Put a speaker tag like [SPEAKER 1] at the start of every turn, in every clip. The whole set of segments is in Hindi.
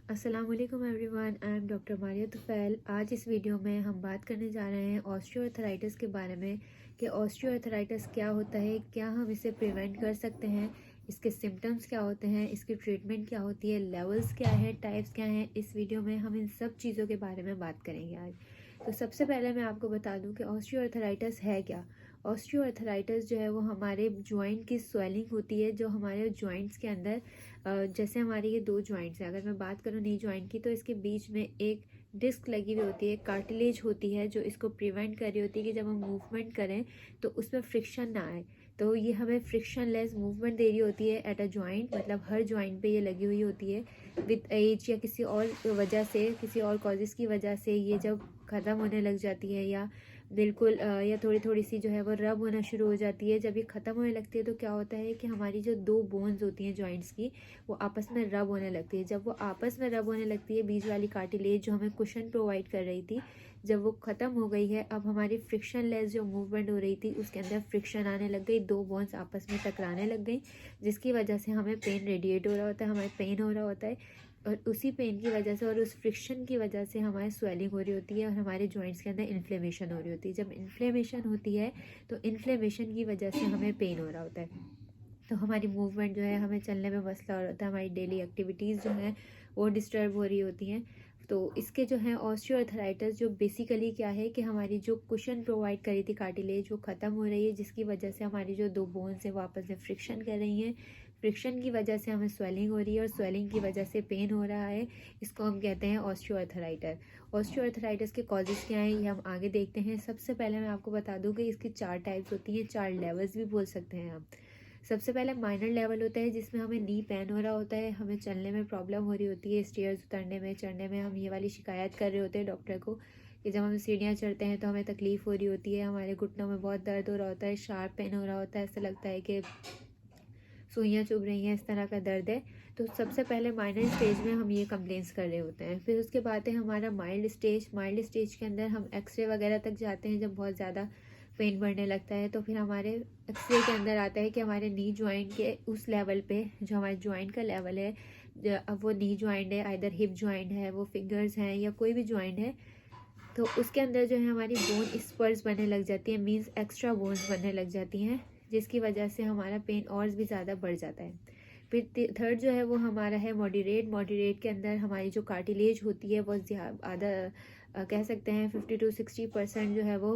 [SPEAKER 1] अस्सलाम वालेकुम everyone, I am doctor Maria Tufail. आज इस वीडियो में हम बात करने जा रहे हैं ऑस्टियोआर्थराइटिस के बारे में कि ऑस्टियोआर्थराइटिस क्या होता है, क्या हम इसे प्रिवेंट कर सकते हैं, इसके सिम्टम्स क्या होते हैं, इसकी ट्रीटमेंट क्या होती है, लेवल्स क्या है, टाइप्स क्या हैं। इस वीडियो में हम इन सब चीज़ों के बारे में बात करेंगे आज। तो सबसे पहले मैं आपको बता दूं कि ऑस्टियोआर्थराइटिस है क्या। ऑस्टियोआर्थराइटिस जो है वो हमारे जॉइंट की स्वेलिंग होती है, जो हमारे जॉइंट्स के अंदर जैसे हमारे ये दो जॉइंट्स हैं। अगर मैं बात करूँ नी जॉइंट की, तो इसके बीच में एक डिस्क लगी हुई होती है, कार्टिलेज होती है, जो इसको प्रिवेंट कर रही होती है कि जब हम मूवमेंट करें तो उसमें फ्रिक्शन ना आए। तो ये हमें फ्रिक्शन लेस मूवमेंट दे रही होती है एट अ जॉइंट, मतलब हर जॉइंट पे ये लगी हुई होती है। विद एज या किसी और वजह से, किसी और कॉजेज़ की वजह से ये जब ख़त्म होने लग जाती है या बिल्कुल या थोड़ी थोड़ी सी जो है वो रब होना शुरू हो जाती है, जब ये ख़त्म होने लगती है तो क्या होता है कि हमारी जो दो बोन्स होती हैं जॉइंट्स की, वो आपस में रब होने लगती है। जब वो आपस में रब होने लगती है, बीच वाली कार्टिलेज जो हमें कुशन प्रोवाइड कर रही थी, जब वो ख़त्म हो गई है, अब हमारी फ्रिक्शन लेस जो मूवमेंट हो रही थी उसके अंदर फ्रिक्शन आने लग गई, दो बोन्स आपस में टकराने लग गई, जिसकी वजह से हमें पेन रेडिएट हो रहा होता है, हमें पेन हो रहा होता है। और उसी पेन की वजह से और उस फ्रिक्शन की वजह से हमारी स्वेलिंग हो रही होती है और हमारे जॉइंट्स के अंदर इन्फ्लेमेशन हो रही होती है। जब इन्फ्लेमेशन होती है तो इन्फ्लेमेशन की वजह से हमें पेन हो रहा होता है, तो हमारी मूवमेंट जो है, हमें चलने में मसला हो रहा होता है, हमारी डेली एक्टिविटीज़ जो हैं वो डिस्टर्ब हो रही होती हैं। तो इसके जो है ऑस्टियोआर्थराइटिस जो बेसिकली क्या है कि हमारी जो कुशन प्रोवाइड करी थी कार्टिलेज, वो ख़त्म हो रही है, जिसकी वजह से हमारी जो दो बोन्स हैं वो आपस में फ्रिक्शन कर रही हैं। फ्रिक्शन की वजह से हमें स्वेलिंग हो रही है और स्वेलिंग की वजह से पेन हो रहा है। इसको हम कहते हैं ऑस्टियोआर्थराइटिस। ऑस्टियोआर्थराइटिस के कॉजेज़ क्या हैं ये हम आगे देखते हैं। सबसे पहले मैं आपको बता दूं कि इसकी 4 टाइप्स होती हैं, 4 लेवल्स भी बोल सकते हैं हम। सबसे पहले माइनर लेवल होता है, जिसमें हमें नी पेन हो रहा होता है, हमें चलने में प्रॉब्लम हो रही होती है, स्टेयर्स उतरने में, चढ़ने में हम ये वाली शिकायत कर रहे होते हैं डॉक्टर को कि जब हम सीढ़ियाँ चढ़ते हैं तो हमें तकलीफ़ हो रही होती है, हमारे घुटनों में बहुत दर्द हो रहा होता है, शार्प पेन हो रहा होता है, ऐसा लगता है कि सुइयाँ चुभ रही हैं, इस तरह का दर्द है। तो सबसे पहले माइनर स्टेज में हम ये कंप्लेंट्स कर रहे होते हैं। फिर उसके बाद है हमारा माइल्ड स्टेज। माइल्ड स्टेज के अंदर हम एक्सरे वगैरह तक जाते हैं जब बहुत ज़्यादा पेन बढ़ने लगता है। तो फिर हमारे एक्सरे के अंदर आता है कि हमारे नी जॉइंट के उस लेवल पे, जो हमारे जॉइंट का लेवल है, अब वो नी जॉइंट है, आइदर हिप जॉइंट है, वो फिंगर्स हैं, या कोई भी जॉइंट है, तो उसके अंदर जो है हमारी बोन स्पर्स बनने लग जाती है, मीन्स एक्स्ट्रा बोन्स बनने लग जाती हैं, जिसकी वजह से हमारा पेन और भी ज़्यादा बढ़ जाता है। फिर थर्ड जो है वो हमारा है मॉडरेट। मॉडरेट के अंदर हमारी जो कार्टिलेज होती है वो आधा कह सकते हैं 50 to 60% जो है वो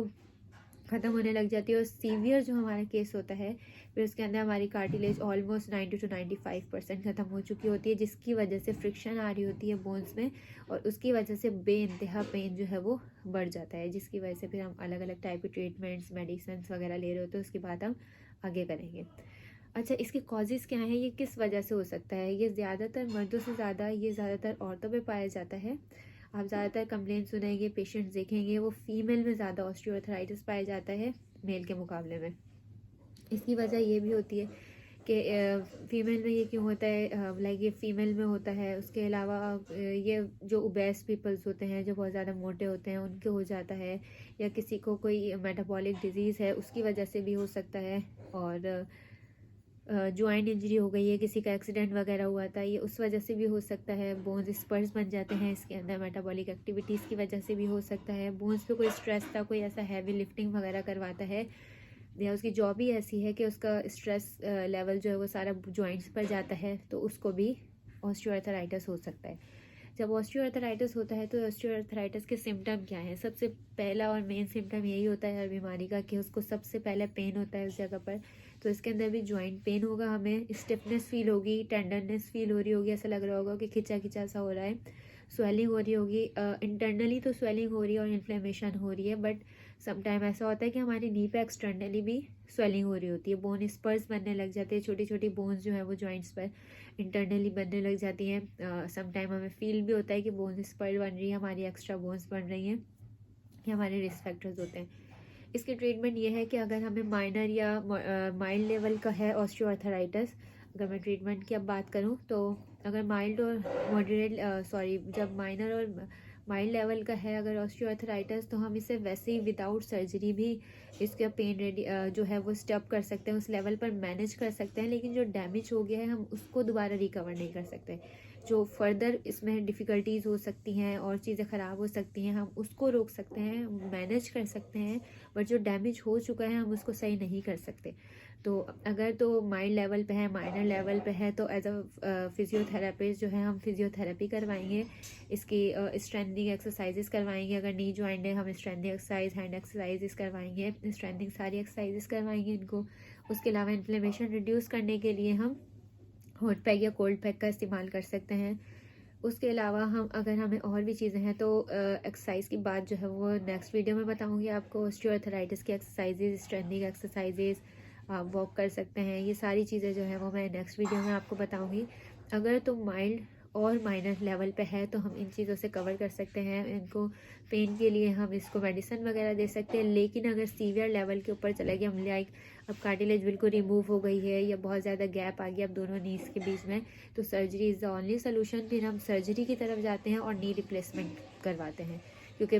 [SPEAKER 1] ख़त्म होने लग जाती है। और सीवियर जो हमारा केस होता है, फिर उसके अंदर हमारी कार्टिलेज ऑलमोस्ट 90 to 95% ख़त्म हो चुकी होती है, जिसकी वजह से फ्रिक्शन आ रही होती है बोन्स में, और उसकी वजह से बेइंतहा पेन जो है वो बढ़ जाता है, जिसकी वजह से फिर हम अलग अलग टाइप के ट्रीटमेंट्स, मेडिसिन वगैरह ले रहे होते हैं। उसके बाद हम आगे करेंगे। अच्छा, इसके कॉजेज़ क्या हैं, ये किस वजह से हो सकता है? ये ज़्यादातर मर्दों से ज़्यादा ये ज़्यादातर औरतों में पाया जाता है। आप ज़्यादातर कंप्लेंट सुनेंगे, पेशेंट्स देखेंगे, वो फीमेल में ज़्यादा ऑस्टियोआर्थराइटिस पाया जाता है मेल के मुकाबले में। इसकी वजह ये भी होती है कि फ़ीमेल में ये क्यों होता है, लाइक ये फ़ीमेल में होता है। उसके अलावा ये जो ओबेस पीपल्स होते हैं, जो बहुत ज़्यादा मोटे होते हैं, उनके हो जाता है, या किसी को कोई मेटाबॉलिक डिजीज़ है उसकी वजह से भी हो सकता है। और जॉइंट इंजरी हो गई है, किसी का एक्सीडेंट वगैरह हुआ था, ये उस वजह से भी हो सकता है। बोन्स स्पर्स बन जाते हैं इसके अंदर, मेटाबॉलिक एक्टिविटीज़ की वजह से भी हो सकता है। बोन्स पे कोई स्ट्रेस था, कोई ऐसा हैवी लिफ्टिंग वगैरह करवाता है, या उसकी जॉब ही ऐसी है कि उसका स्ट्रेस लेवल जो है वो सारा जॉइंट्स पर जाता है, तो उसको भी ऑस्टियोआर्थराइटिस हो सकता है। जब ऑस्टियोआर्थराइटिस होता है तो ऑस्टियोआर्थराइटिस के सिम्टम क्या हैं? सबसे पहला और मेन सिम्टम यही होता है हर बीमारी का कि उसको सबसे पहले पेन होता है उस जगह पर। तो इसके अंदर भी जॉइंट पेन होगा, हमें स्टिफनेस फील होगी, टेंडरनेस फील हो रही होगी, ऐसा लग रहा होगा कि खिंचा खिंचा सा हो रहा है, स्वेलिंग हो रही होगी, इंटरनली तो स्वेलिंग हो रही है और इन्फ्लेमेशन हो रही है, बट समटाइम ऐसा होता है कि हमारी नी पे एक्सटर्नली भी स्वेलिंग हो रही होती है, बोन स्पर्स बनने लग जाते हैं, छोटी छोटी बोन्स जो है वो जॉइंट्स पर इंटरनली बनने लग जाती हैं। समटाइम हमें फील भी होता है कि बोन स्पर बन रही है, हमारी एक्स्ट्रा बोन्स बन रही हैं, ये हमारे रिस्क फैक्टर्स होते हैं। इसकी ट्रीटमेंट ये है कि अगर हमें माइनर या माइल्ड लेवल का है ऑस्टियोआर्थराइटिस, अगर मैं ट्रीटमेंट की अब बात करूँ तो अगर माइल्ड और जब माइनर और माइल्ड लेवल का है अगर ऑस्टियोआर्थराइटिस, तो हम इसे वैसे ही विदाउट सर्जरी भी इसका जो है वो स्टॉप कर सकते हैं, उस लेवल पर मैनेज कर सकते हैं, लेकिन जो डैमेज हो गया है हम उसको दोबारा रिकवर नहीं कर सकते। जो फर्दर इसमें डिफ़िकल्टीज़ हो सकती हैं और चीज़ें ख़राब हो सकती हैं, हम उसको रोक सकते हैं, मैनेज कर सकते हैं। बट जो डैमेज हो चुका है हम उसको सही नहीं कर सकते। तो अगर तो माइल्ड लेवल पे है, माइनर लेवल पे है, तो एज अ फिज़ियोथेरेपिस्ट जो है हम फिज़ियोथेरेपी करवाएंगे, इसकी स्ट्रेंथनिंग एक्सरसाइजेस करवाएंगे। अगर नी जॉइंट है हम स्ट्रेंथनिंग एक्सरसाइज, हैंड एक्सरसाइजेस करवाएंगे, स्ट्रेंथनिंग सारी एक्सरसाइजेस करवाएंगे इनको। उसके अलावा इन्फ्लेमेशन रिड्यूस करने के लिए हम हॉट पैक या कोल्ड पैक का इस्तेमाल कर सकते हैं। उसके अलावा हम अगर हमें और भी चीज़ें हैं तो एक्सरसाइज की बात जो है वो नेक्स्ट वीडियो में बताऊंगी आपको। ऑस्टियोआर्थराइटिस की एक्सरसाइजेज, स्ट्रेंथनिंग एक्सरसाइजेज, आप वॉक कर सकते हैं, ये सारी चीज़ें जो है वो मैं नेक्स्ट वीडियो में आपको बताऊंगी। अगर तो माइल्ड और माइनर लेवल पे है तो हम इन चीज़ों से कवर कर सकते हैं। इनको पेन के लिए हम इसको मेडिसिन वगैरह दे सकते हैं। लेकिन अगर सीवियर लेवल के ऊपर चला गया, हम लाइक अब कार्टिलेज बिल्कुल रिमूव हो गई है या बहुत ज़्यादा गैप आ गया अब दोनों नीज के बीच में, तो surgery is the only solution. फिर हम सर्जरी की तरफ जाते हैं और नी रिप्लेसमेंट करवाते हैं, क्योंकि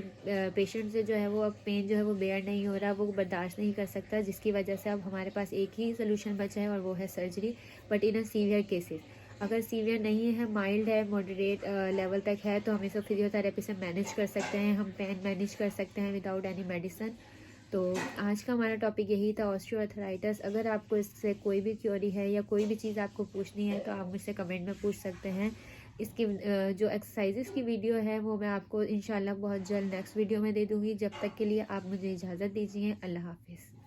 [SPEAKER 1] पेशेंट से जो है वो अब पेन जो है वो बेयर नहीं हो रहा, वो बर्दाश्त नहीं कर सकता, जिसकी वजह से अब हमारे पास एक ही सोल्यूशन बचा है और वो है surgery. But in a severe cases, अगर सीवियर नहीं है, माइल्ड है, मॉडरेट लेवल तक है, तो हम इसे फिजियोथेरेपी से मैनेज कर सकते हैं, हम पेन मैनेज कर सकते हैं विदाउट एनी मेडिसिन। तो आज का हमारा टॉपिक यही था, ऑस्टियोआर्थराइटिस। अगर आपको इससे कोई भी क्वेरी है या कोई भी चीज़ आपको पूछनी है तो आप मुझसे कमेंट में पूछ सकते हैं। इसकी जो एक्सरसाइजेस की वीडियो है वो मैं आपको इंशाल्लाह बहुत जल्द नेक्स्ट वीडियो में दे दूँगी। जब तक के लिए आप मुझे इजाज़त दीजिए। अल्लाह हाफिज़।